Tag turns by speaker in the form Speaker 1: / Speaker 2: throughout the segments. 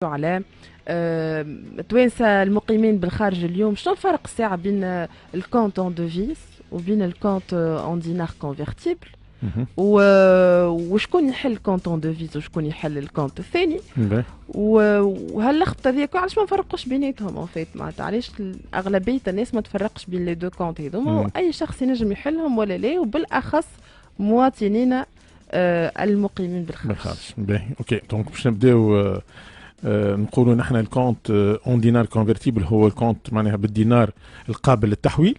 Speaker 1: على توانسة المقيمين بالخارج اليوم، شنو الفرق الساعة بين الكونت اون دوفيس وبين الكونت اون دينار كونفرتيبل؟
Speaker 2: مهم.
Speaker 1: وشكون يحل كونت اون دوفيس وشكون يحل الكونت الثاني؟
Speaker 2: باهي.
Speaker 1: وهاللخبطة هذيك علاش ما نفرقوش بيناتهم اون فيت؟ معناتها علاش أغلبية الناس ما تفرقش بين لي دو كونت هذوما، وأي شخص ينجم يحلهم ولا لا، وبالأخص مواطنين المقيمين بالخارج.
Speaker 2: باهي اوكي. دونك باش نبداو نقولوا نحن الكونت اون دينار كونفرتيبل هو الكونت معناها بالدينار القابل للتحويل،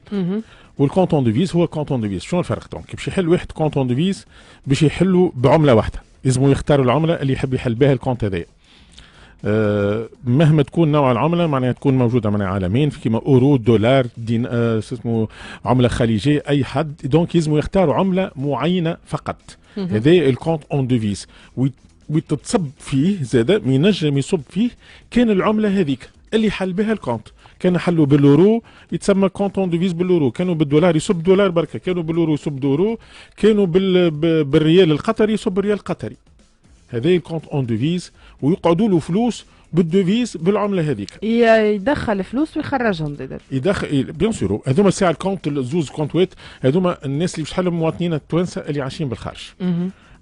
Speaker 2: والكونت اون ديفيز هو كونت اون ديفيز. شنو الفرق؟ دونك باش يحل واحد كونت اون ديفيز باش يحلوا بعمله واحدة، لازم يختاروا العمله اللي يحب يحل بها الكونت هذايا. مهما تكون نوع العمله معناها تكون موجوده معناها عالمين في كيما اورو دولار دين اسمه عمله خليجيه اي حد، دونك لازم يختاروا عمله معينه فقط. هذا الكونت اون ديفيز وتتصب فيه زاده ما ينجم يصب فيه كان العمله هذيك اللي حل بها الكونت. كان حلوا بالاورو يتسمى كونت اون ديفيز بالاورو، كانوا بالدولار يصب دولار بركه، كانوا بالاورو يصب دورو، كانوا بالريال القطري يصب ريال قطري. هذا الكونت اون ديفيز ويقعدوا له فلوس بالديفيز بالعمله هذيك.
Speaker 1: يدخل فلوس ويخرجهم زاد.
Speaker 2: يدخل بيان سور. هذوما ساعه الكونت الزوز كونتوات هذوما الناس اللي باش حلهم مواطنين التوانسه اللي عايشين بالخارج.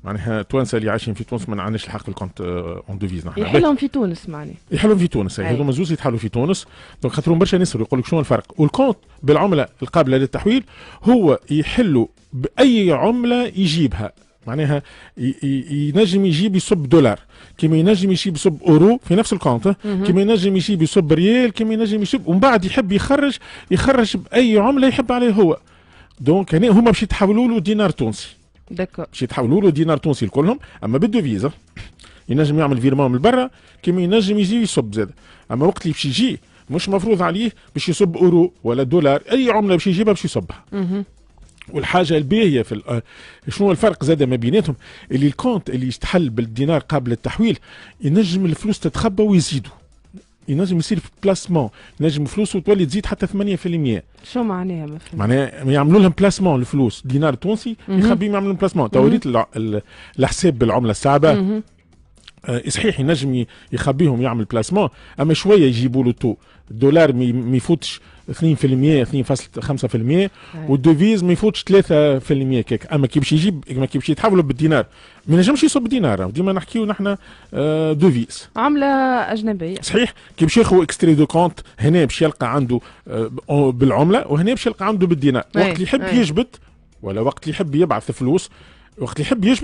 Speaker 2: معناها التوانسه اللي عايشين في تونس ما عندناش الحق الكونت اون ديفيز. نحن
Speaker 1: يحلهم في تونس معناها.
Speaker 2: يحلهم في تونس. هذوما زوز يتحلوا في تونس. دونك خاطرهم برشا ناس يقول لك شنو الفرق. والكونت بالعمله القابله للتحويل هو يحلوا باي عمله يجيبها، معناها ينجم يجيب يصب دولار كما ينجم يجيب يصب اورو في نفس الكونت، كما ينجم يجيب يصب ريال، كما ينجم يجيب ومن بعد يحب يخرج باي عمله يحب عليه هو. دونك هنا هما باش يتحولوا له دينار تونسي.
Speaker 1: داكور.
Speaker 2: باش يتحولوا له دينار تونسي لكلهم، اما بالدوفيزا ينجم يعمل فيرمون من برا كما ينجم يجي يصب زاد. اما وقت اللي باش يجي مش مفروض عليه باش يصب اورو ولا دولار، اي عمله باش يجيبها باش يصبها. والحاجه الباهيه في شنو الفرق زاد ما بيناتهم؟ اللي الكونت اللي يستحل بالدينار قابل للتحويل ينجم الفلوس تتخبى ويزيدوا، ينجم يصير في بلاسمون، ينجم فلوس وتولي تزيد حتى 8%.
Speaker 1: شو معناها؟ ما فهمت.
Speaker 2: معناها يعملوا لهم بلاسمون الفلوس دينار تونسي يخبيهم يعملوا لهم بلاسمون. توريت الحساب بالعمله الصعبه صحيح ينجم يخبيهم يعمل بلاسمون، اما شويه يجيبوا له تو الدولار ما يفوتش 2% 2.5%، والدوفيز ما يفوتش 3% كيك. اما كي باش يجيب كي باش يتحولوا بالدينار ما ينجمش يصب دينار، ديما نحكيو نحن دوفيز
Speaker 1: عمله اجنبيه.
Speaker 2: صحيح. كي باش ياخذ اكستري دو كونت هنا باش يلقى عنده بالعمله، وهنا باش يلقى عنده بالدينار. وقت اللي يحب يجبد ولا وقت اللي يحب يبعث فلوس، وقت اللي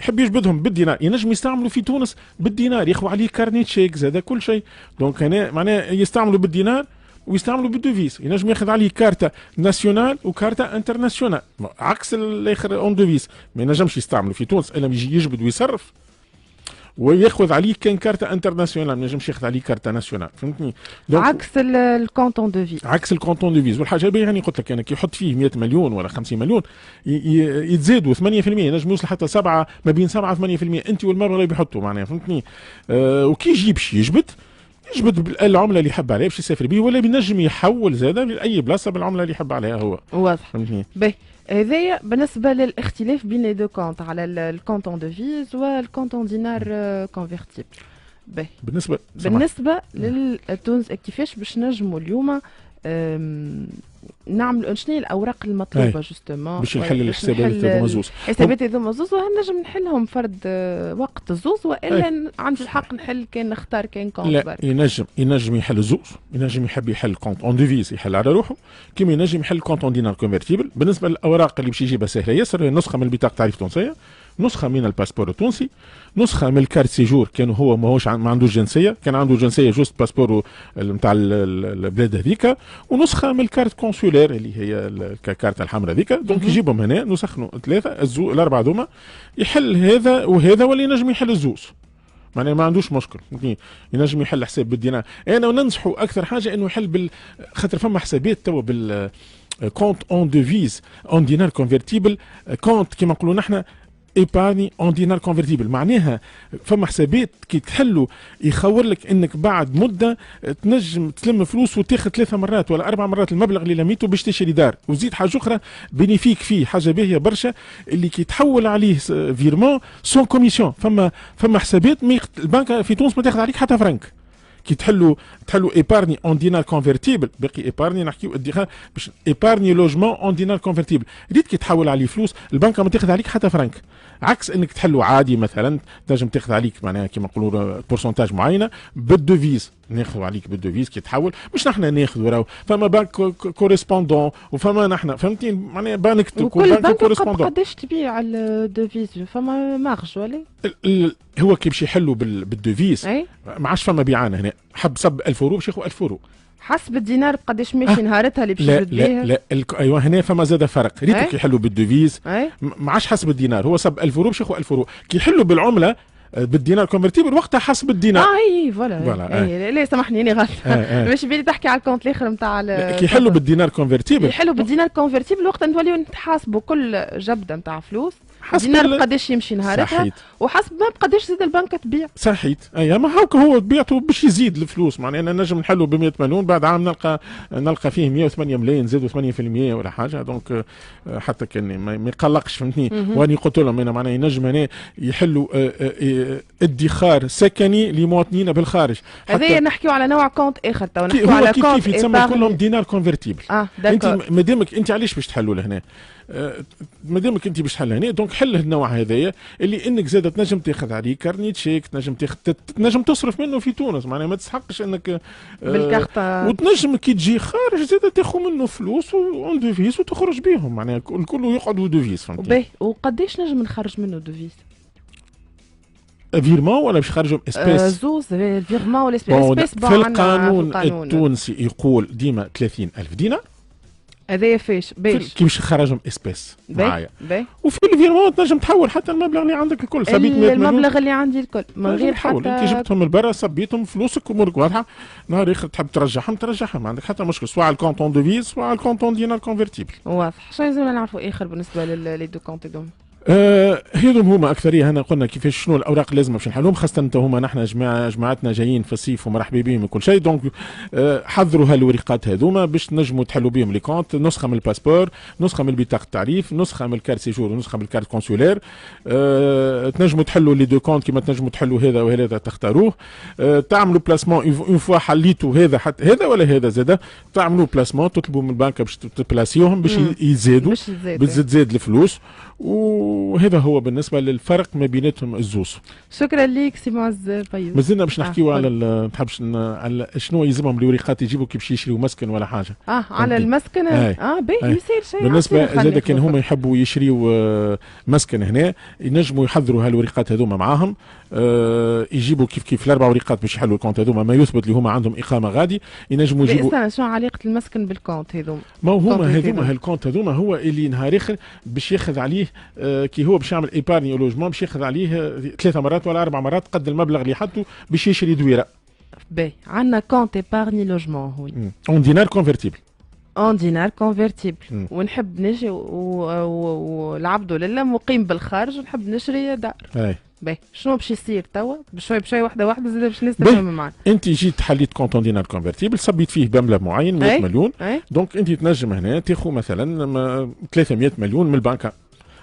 Speaker 2: يحب يجبدهم بالدينار ينجم يستعملوا في تونس بالدينار، ياخذوا عليه كارنيت شيك زاد كل شيء. دونك هنا معناه يستعملوا بالدينار ويستعملوا بالدوفيز، ينجم ياخذ عليه كارتا ناسيونال وكارتا انترناسيونال عكس الاخر اون دوفيز. ما ينجمش يستعملوا في تونس الا يجي يجبد ويصرف، وياخذ عليه كان كارتا انترناسيونال، ما ينجمش ياخذ عليه كارتا ناسيونال. فهمتني؟
Speaker 1: عكس الكونتون دوفيز.
Speaker 2: عكس الكونتون دوفيز. والحاجه الباهيه يعني قلت لك انا كي يحط فيه 100 مليون ولا 50 مليون يتزادوا 8%، ينجم يوصل حتى 7 ما بين 7 8%. انت والمبلغ اللي بيحطوا معناها. فهمتني؟ وكي يجي باش يجبد بالعمله اللي يحب عليها باش يسافر به، ولا بينجم يحول زاده لاي بلاصه بالعمله اللي يحب عليها هو.
Speaker 1: واضح.
Speaker 2: فهمتني؟
Speaker 1: باهي. هذايا بالنسبه للاختلاف بين لي دو كونت على الكونتون دوفيز والكونتون دينار كونفرتيبل. باهي. بالنسبه للتونس كيفاش باش نجموا اليوم نعمل شنو الاوراق المطلوبه جوستومون
Speaker 2: باش نحل الحسابات هذوما زوز.
Speaker 1: الحسابات هذوما زوز، وهل نجم نحلهم فرد وقت الزوز والا عندي الحق نحل كان نختار كان كونت؟
Speaker 2: لا، ينجم يحل الزوز. ينجم يحب يحل كونت اون ديفيز يحل على روحه، كيما ينجم يحل كونت اون دينار كونفرتيبل. بالنسبه للاوراق اللي باش يجيبها سهله ياسر، نسخه من البطاقه التعريف التونسيه، نسخه من الباسبور التونسي، نسخه من الكارت سيجور كان هو ما عندوش جنسيه، كان عنده جنسيه جوست باسبور نتاع البلاد هذيك، ونسخه من الكارت كونسولير اللي هي الكارت الحمراء هذيك. دونك يجيبهم هنا نسخنوا ثلاثه الاربعه ذوما، يحل هذا وهذا ولا ينجم يحل الزوز. معناها ما عندوش مشكل. ينجم يحل حساب بالدينار. انا ننصحوا اكثر حاجه انه يحل خاطر فما حسابات توا كونت اون ديفيز اون دينار كونفرتيبل، كونت كما نقولوا نحن ايباني اون دينار كونفرتيبل. معناها فما حسابات كي تحلوا يخور لك انك بعد مده تنجم تلم فلوس وتاخذ 3 مرات ولا 4 مرات المبلغ اللي لميته باش تشري دار. وزيد حاجه اخرى بينيفيك فيه حاجه باهيه برشا، اللي كي تحول عليه فيرمون سون كوميسيون. فما حسابات البنك في تونس ما تاخذ عليك حتى فرنك. كي تحلوا ايبارني اون دينار كونفرتيبل، باقي ايبارني نحكيو ادخار باش ايبارني لوجمون اون دينار كونفرتيبل، ريت كي تحول عليه فلوس البنك ما تاخذ عليك حتى فرنك، عكس انك تحلوا عادي مثلا تنجم تاخذ عليك معناها كيما نقولوا بورسنتاج معينه بالدوفيز، ناخذوا عليك بالدوفيز كي تحول، مش نحن ناخذوا راهو فما بنك كوريسبوندون وفما نحن فهمتني معناها بنك
Speaker 1: وكل بنك قداش تبيع الدوفيز فما مارج ولا
Speaker 2: هو كي باش يحلوا بالدوفيز ما عادش فما بيعانه هنا، حب سب 1000 يورو باش ياخذوا 1000 يورو
Speaker 1: حسب الدينار قداش ماشي نهارتها اللي باش يجبد بيها.
Speaker 2: لا ايوه هنا فما زاد فرق، ريتو كي يحلوا بالدوفيز ما عادش حسب الدينار، هو سب 1000 يورو باش ياخذوا 1000 يورو، كي يحلوا بالعمله بالدينار كونفرتيبل وقتها حسب الدينار.
Speaker 1: اي فوالا لا سامحني اني غلط مش بالي تحكي على الكونت الاخر نتاع
Speaker 2: كي يحلوا بالدينار كونفرتيبل،
Speaker 1: يحلوا بالدينار كونفرتيبل وقتها نوليو نتحاسبوا كل جبده نتاع فلوس الدينار قداش يمشي نهارتها وحسب ما بقداش زاد البنك تبيع.
Speaker 2: صحيت اي ما هاك هو طبيعته باش يزيد الفلوس، معناها انا نجم نحلوا ب 100 مليون بعد عام نلقى فيه 108 ملايين زادوا 8% ولا حاجه، دونك حتى كان ما يقلقش فهمتني. واني قلت لهم انا معناها ينجم هنا يحلوا ادخار سكني لمواطنين بالخارج.
Speaker 1: هذايا نحكيو على نوع كونت اخر تو نحكيو على كونت
Speaker 2: كيف يتسمى كلهم دينار كونفرتيبل. انت مادامك انت علاش باش تحلوا لهنا؟ مادامك انت باش تحل هنا دونك حل النوع هذايا اللي انك زاد تنجم تاخذ عليه كارنيت شيك، تنجم تصرف منه في تونس، معناها ما تسحقش انك
Speaker 1: بالكارطه
Speaker 2: وتنجم كي تجي خارج زاد تاخذ منه فلوس اون دوفيس وتخرج بهم، معناها الكل يقعدوا دوفيس فهمتني.
Speaker 1: وقداش نجم نخرج منه دوفيس؟
Speaker 2: فيرمون ولا باش خرجوا اسبيس؟
Speaker 1: زوز الفيرمون والاسبيس.
Speaker 2: في القانون التونسي يقول ديما 30,000 دينار،
Speaker 1: هذايا فاش باش
Speaker 2: كي باش تخرجهم اسبيس معايا،
Speaker 1: وفي
Speaker 2: الفيرمون تنجم تحول حتى المبلغ اللي عندك الكل،
Speaker 1: سبيت 100 مليون المبلغ اللي عندي الكل من غير حتى
Speaker 2: انت جبتهم من برا صبيتهم فلوسك امورك واضحه، نهار اخر تحب ترجعهم ما عندك حتى مشكل، سواء على الكونتون دوفيز سواء على الكونتون دينار كونفرتيبل.
Speaker 1: واضح. شنو لازمنا نعرفوا اخر بالنسبه لي دو كونت دوم؟
Speaker 2: هذم هما اكثريه هنا قلنا كيفاش شنو الاوراق اللي لازم باش نحلهم، خاصه هما نحن جماعتنا جايين في الصيف ومرحبا بهم وكل شيء، دونك حضروا هالورقات هذوما باش تنجموا تحلوا بهم لي كونت، نسخه من الباسبور، نسخه من بطاقه التعريف، نسخه من الكارت سيجور ونسخه من الكارت كونسولير. تنجموا تحلوا لي دو كونت كيما تنجموا تحلوا هذا وهذا تختاروه. تعملوا بلاسمون اون فوا حليتوا هذا حتى هذا ولا هذا زاد، تعملوا بلاسمون تطلبوا من البنك باش تبلاسيوهم باش يزيدوا بتزيد الفلوس، وهذا هو بالنسبه للفرق ما بيناتهم الزوز.
Speaker 1: شكرا لك سي معز فايز.
Speaker 2: مازلنا باش نحكيو على تحبش على شنو يلزمهم الورقات يجيبوا كي باش يشريوا مسكن ولا حاجه.
Speaker 1: على المسكن باهي يصير شيء
Speaker 2: بالنسبه زاد كان هما يحبوا يشريوا مسكن هنا ينجموا يحضروا هالورقات هذوما معاهم، يجيبوا كيف الاربع ورقات باش يحلوا الكونت هذوما ما يثبت اللي هما عندهم اقامه غادي، ينجموا يجيبوا.
Speaker 1: شنو علاقه المسكن بالكونت هذوما؟
Speaker 2: ما هما هذوما هالكونت هذوما هو اللي نهار اخر باش ياخذ عليه كي هو باش يعمل ايبارني لوجمون باش ياخذ عليه 3 مرات ولا 4 مرات قد المبلغ اللي حطه باش يشري دويره.
Speaker 1: باهي عندنا كونت ايبارني لوجمون هو
Speaker 2: اون دينار كونفرتيبل.
Speaker 1: اون دينار كونفرتيبل ونحب نجي والعبد لله مقيم بالخارج ونحب نشري دار. باهي شنو باش يصير توا بشوي واحده زاد باش الناس تفهم معنا.
Speaker 2: انت جيت حليت كونت دينار كونفرتيبل صبيت فيه بمبلغ معين 100 مليون، دونك انت تنجم هنا تاخذ مثلا 300 مليون من البنكه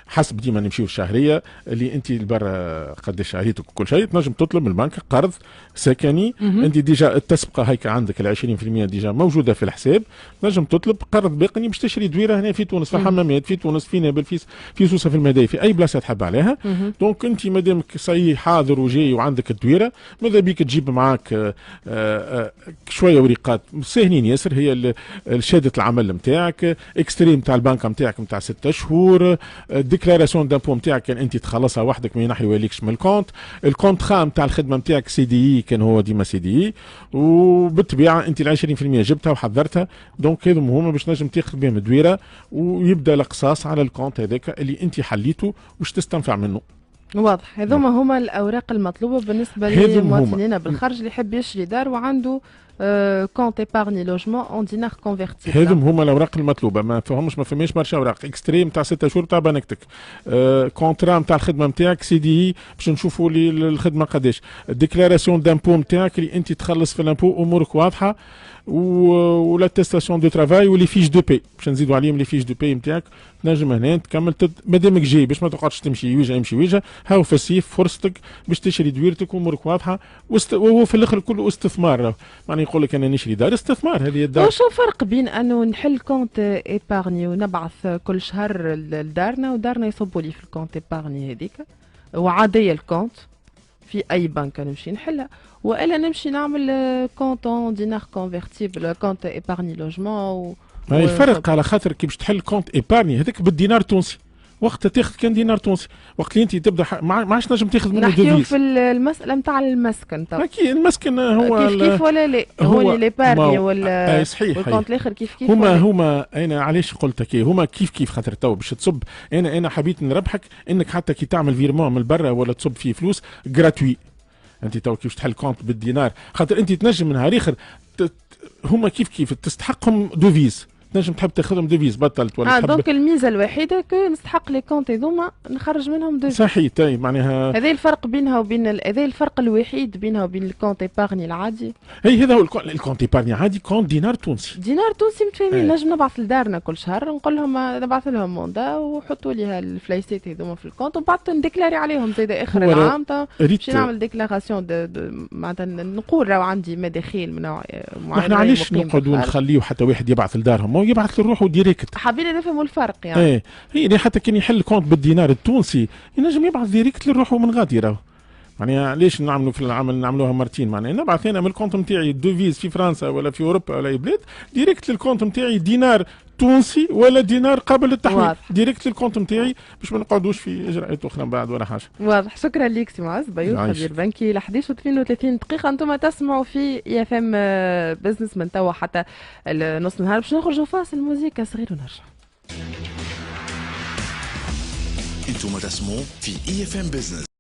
Speaker 2: حسب ديما نمشيو الشهريه اللي انت لبرا قداش شهريتك وكل شيء، تنجم تطلب من البنك قرض سكني. انت ديجا التسبقه هيك عندك ال 20% ديجا موجوده في الحساب، تنجم تطلب قرض باقي باش تشري دويره هنا في تونس، في الحمامات في تونس، في نابل، في سوسه، في المداي، في اي بلاصه تحب عليها. دونك انت مادامك صحيح حاضر وجاي وعندك الدويره ماذا بيك تجيب معاك شويه ورقات ساهلين ياسر، هي شهاده العمل نتاعك، اكستريم تاع البنكه نتاعك نتاع 6 شهور، ديكلاراسيون دامبو نتاعك كان انت تخلصها وحدك ما ينحي واليكش من الكونت، الكونترا نتاع الخدمه نتاعك سي دي كان هو ديما سي دي، وبالطبيعه انت ال 20% جبتها وحضرتها، دونك هذم هما باش نجم تاخذ بهم الدويره ويبدا القصاص على الكونت هذاك اللي انت حليته باش تستنفع منه.
Speaker 1: واضح. هذوما هما الاوراق المطلوبه بالنسبه للمواطنين بالخارج اللي يحب يشري دار وعنده كونت ايبارني لوجمون اون دينار كونفرتيبل.
Speaker 2: هذم هما الاوراق المطلوبه، ما فماش برشا اوراق، اكستريم تاع 6 شهور تاع بنكتك، كونترا نتاع الخدمه نتاعك سي دي باش نشوفوا الخدمه قداش، ديكلاراسيون دامبو نتاعك اللي انت تخلص في الامبو امورك واضحه، ولا تيستاسيون دو ترافاي ولي فيش دو بي باش نزيدوا عليهم لي فيش دو بي نتاعك. تنجم هنا تكمل مادامك جاي باش ما تقعدش تمشي وجهه يمشي وجهه، هاو في الصيف فرصتك باش تشري دويرتك وامورك واضحه. وهو في الاخر كله استثمار، معناها يقول لك انا نشري دار استثمار، هذه الدار.
Speaker 1: وشو الفرق بين انه نحل كونت ايبارني ونبعث كل شهر لدارنا ودارنا يصبوا لي في الكونت ايبارني هذيك وعاديه الكونت في اي بنك نمشي نحلها، والا نمشي نعمل كونت اون دينار كونفرتيبل كونت ايبارني لوجمون
Speaker 2: ما الفرق على خاطر كي باش تحل كونت ايبارني هذاك بالدينار التونسي، وقتها تاخذ كان دينار تونسي، وقت اللي انت تبدا ما عادش نجم تاخذ منه دوفيز.
Speaker 1: نحكيو في المساله نتاع المسكن طبعا.
Speaker 2: اكيد المسكن هو
Speaker 1: كيف ولا لا، هو اللي بارني ولا
Speaker 2: صحيح
Speaker 1: والكونت الاخر كيف
Speaker 2: هما انا علاش قلت هكا، هما كيف خاطر تو باش تصب. انا حبيت نربحك انك حتى كي تعمل فيرمون من برا ولا تصب فيه فلوس جراتوي. انت تو كيف تحل كونت بالدينار خاطر انت تنجم من نهار اخر هما كيف تستحقهم دوفيز، تنجم تحب تاخذهم دوفيز بطلت ولا تحب.
Speaker 1: دونك الميزه الوحيده كو نستحق لي كونت هذوما نخرج منهم دوفيز.
Speaker 2: صحيح طيب معناها
Speaker 1: هذا الفرق بينها وبين هذا الفرق الوحيد بينها وبين الكونت ايبارني العادي.
Speaker 2: اي هذا هو الكونت ايبارني عادي، كونت دينار تونسي.
Speaker 1: دينار تونسي متفاهمين. نجم نبعث لدارنا كل شهر نقول لهم نبعث لهم موندا وحطوا لي الفلايسات هذوما في الكونت وبعد نديكلاري عليهم زيد اخر العام باش نعمل ديكلاراسيون معناتها نقول راهو عندي مداخيل من نوع معين.
Speaker 2: احنا علاش نقعدوا نخليو حتى واحد يبعث لدارهم ويبعث لروحه ديريكت؟
Speaker 1: حابين نفهموا الفرق يعني.
Speaker 2: هي حتى كان يحل كونت بالدينار التونسي ينجم يبعث ديريكت لروحه من غادي راهو. معناها ليش نعملوا في العمل نعملوها مرتين؟ معناها نبعث انا من الكونت نتاعي دوفيز في فرنسا ولا في اوروبا ولا اي بلاد ديريكت للكونت نتاعي دينار تونسي ولا دينار قابل للتحويل ديريكت للكونت نتاعي باش ما نقعدوش في اجراءات اخرى من بعد ولا حاجه.
Speaker 1: واضح. شكرا لك سي معز بيوت خبير بنكي. ل 11:32 دقيقه انتم تسمعوا في اي اف ام بزنس من توا حتى نص النهار باش نخرجوا فاصل موزيكا صغير ونرجع.
Speaker 3: انتم تسمعوا في اي اف ام بزنس.